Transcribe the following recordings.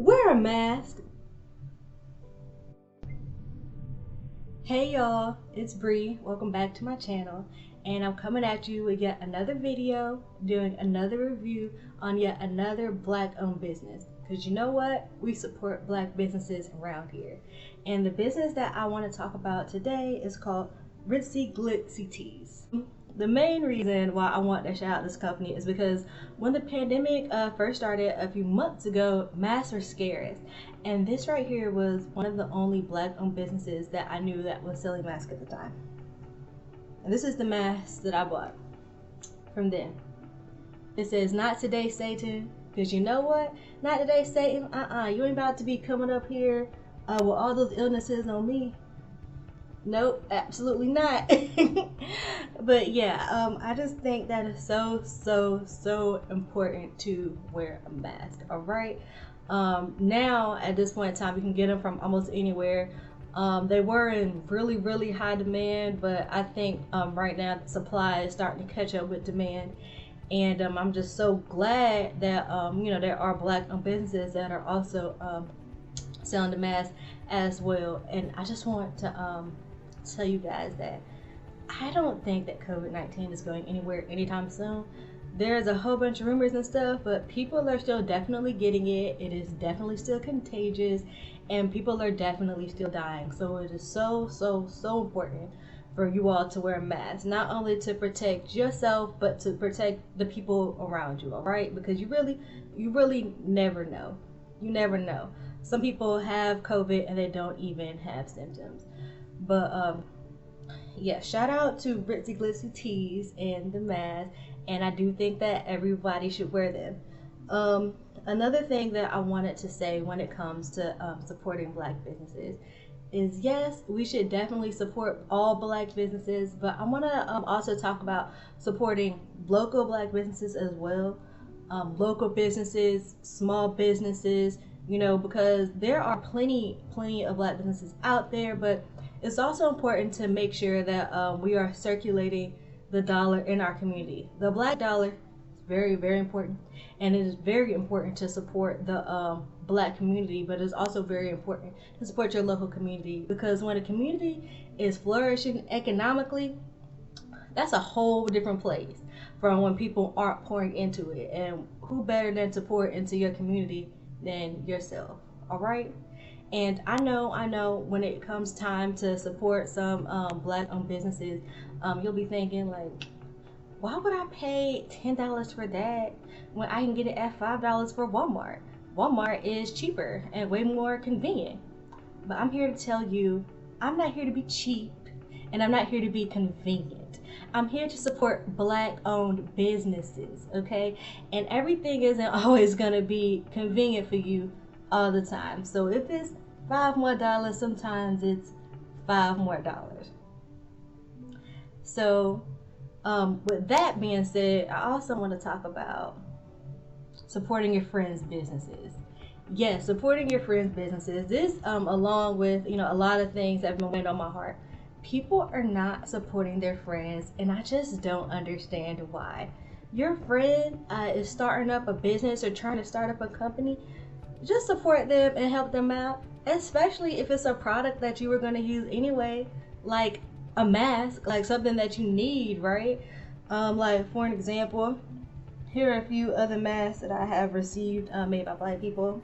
Wear a mask. Hey y'all, it's Bree. Welcome back to my channel, and I'm coming at you with yet another video, doing another review on yet another Black-owned business. Because you know what? We support Black businesses around here. And the business that I want to talk about today is called Ritzy Glitzy Tzs. The main reason why I want to shout out this company is because when the pandemic first started a few months ago, masks were scarce. And this right here was one of the only Black-owned businesses that I knew that was selling masks at the time. And this is the mask that I bought from them. It says, "Not today, Satan." Because you know what? Not today, Satan. You ain't about to be coming up here with all those illnesses on me. Nope, absolutely not. But yeah, I just think that it's so important to wear a mask. All right. Now at this point in time, you can get them from almost anywhere. They were in really high demand, but I think right now the supply is starting to catch up with demand. And I'm just so glad that there are Black-owned businesses that are also selling the mask as well. And I just want to tell you guys that I don't think that COVID-19 is going anywhere anytime soon. There's a whole bunch of rumors and stuff, but people are still definitely getting it. It is definitely still contagious, and people are definitely still dying. So it is so important for you all to wear a mask, not only to protect yourself, but to protect the people around you. All right, because you really never know. You never know. Some people have COVID and they don't even have symptoms. But yeah, shout out to Ritzy Glitzy Tzs and the mask, and I do think that everybody should wear them. Another thing that I wanted to say when it comes to supporting Black businesses is, yes, we should definitely support all Black businesses, but I want to also talk about supporting local Black businesses as well. Local businesses, small businesses, because there are plenty of Black businesses out there, but it's also important to make sure that we are circulating the dollar in our community. The Black dollar is very important, and it is very important to support the Black community, but it's also very important to support your local community, because when a community is flourishing economically, that's a whole different place from when people aren't pouring into it. And who better than to pour into your community than yourself? All right. And I know when it comes time to support some Black-owned businesses, you'll be thinking like, why would I pay $10 for that when I can get it at $5 for Walmart? Walmart is cheaper and way more convenient. But I'm here to tell you, I'm not here to be cheap, and I'm not here to be convenient. I'm here to support Black-owned businesses, okay? And everything isn't always gonna be convenient for you all the time. So if it's $5 more, sometimes it's $5 more. So with that being said, I also want to talk about supporting your friends' businesses. Yes, supporting your friends' businesses. This along with a lot of things that have been weighing on my heart. People are not supporting their friends, and I just don't understand why. Your friend is starting up a business or trying to start up a company. Just support them and help them out, especially if it's a product that you were going to use anyway, like a mask, like something that you need, right? Like for an example, here are a few other masks that I have received made by Black people.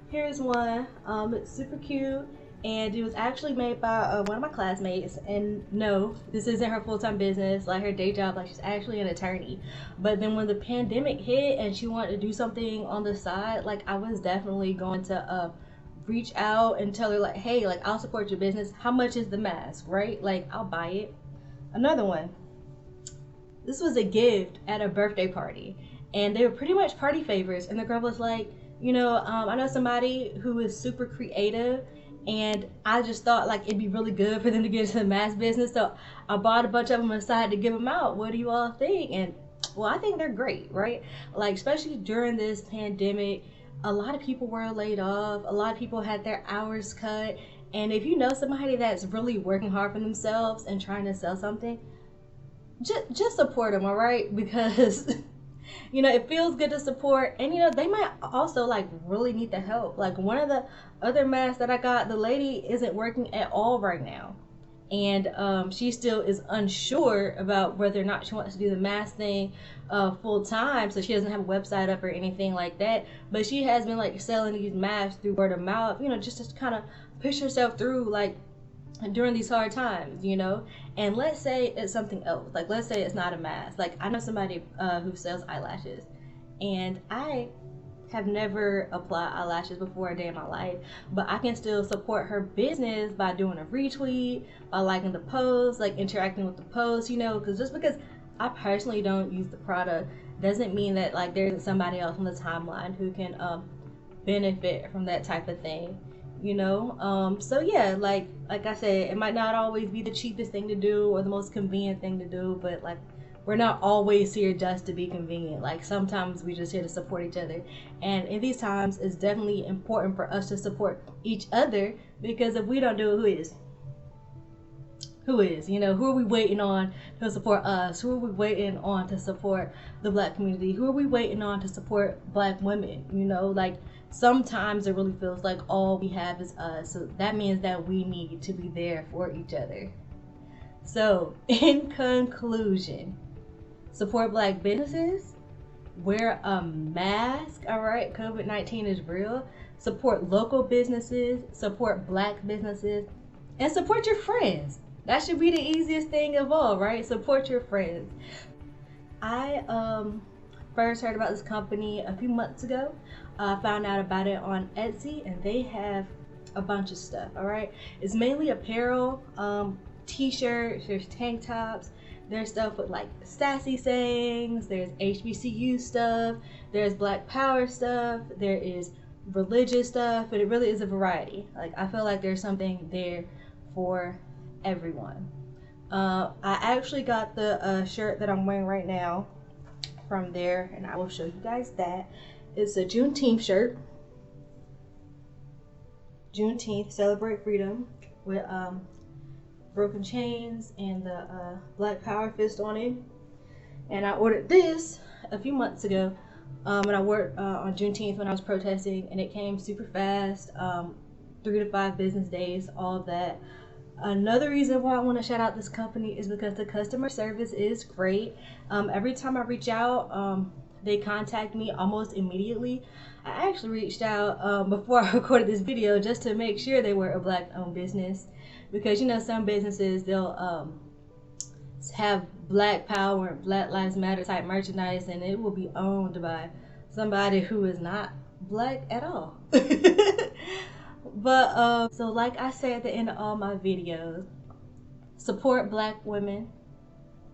Here's one. It's super cute, and it was actually made by one of my classmates. And no, this isn't her full-time business, like her day job, like she's actually an attorney. But then when the pandemic hit and she wanted to do something on the side, like I was definitely going to reach out and tell her like, hey, like I'll support your business. How much is the mask, right? Like I'll buy it. Another one. This was a gift at a birthday party, and they were pretty much party favors. And the girl was like, I know somebody who is super creative, and I just thought like it'd be really good for them to get into the mask business. So I bought a bunch of them aside to give them out. What do you all think? And well, I think they're great, right? Like especially during this pandemic, a lot of people were laid off. A lot of people had their hours cut. And if you know somebody that's really working hard for themselves and trying to sell something, just support them, all right? Because You know, it feels good to support, and you know, they might also like really need the help. Like one of the other masks that I got, the lady isn't working at all right now, and she still is unsure about whether or not she wants to do the mask thing full time. So she doesn't have a website up or anything like that, but she has been like selling these masks through word of mouth, you know, just to kind of push herself through like during these hard times, you know. And let's say it's something else, like let's say it's not a mask. Like I know somebody who sells eyelashes, and I have never applied eyelashes before a day in my life, but I can still support her business by doing a retweet, by liking the post, like interacting with the post, you know. Because just because I personally don't use the product doesn't mean that like there isn't somebody else on the timeline who can benefit from that type of thing, you know. So yeah, like I said, it might not always be the cheapest thing to do or the most convenient thing to do, but like we're not always here just to be convenient. Like sometimes we're just here to support each other, and in these times it's definitely important for us to support each other, because if we don't do it, who is, you know, who are we waiting on to support us? Who are we waiting on to support the Black community? Who are we waiting on to support Black women? You know, like sometimes it really feels like all we have is us. So that means that we need to be there for each other. So in conclusion, support Black businesses, wear a mask, all right? COVID-19 is real. Support local businesses, support Black businesses, and support your friends. That should be the easiest thing of all, right? Support your friends. I first heard about this company a few months ago. I found out about it on Etsy, and they have a bunch of stuff, all right? It's mainly apparel, t-shirts, there's tank tops, there's stuff with like sassy sayings, there's HBCU stuff, there's Black Power stuff, there is religious stuff, but it really is a variety. Like I feel like there's something there for everyone. I actually got the shirt that I'm wearing right now from there, and I will show you guys that. It's a Juneteenth shirt. Juneteenth, celebrate freedom, with broken chains and the Black Power fist on it. And I ordered this a few months ago, and I wore it on Juneteenth when I was protesting, and it came super fast, 3 to 5 business days, all of that. Another reason why I want to shout out this company is because the customer service is great. Every time I reach out, they contact me almost immediately. I actually reached out before I recorded this video just to make sure they were a Black owned business, because you know some businesses, they'll have Black Power and Black Lives Matter type merchandise, and it will be owned by somebody who is not Black at all. But so like I say at the end of all my videos, support Black women,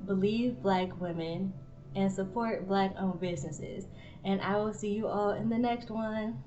believe Black women, and support Black owned businesses. And I will see you all in the next one.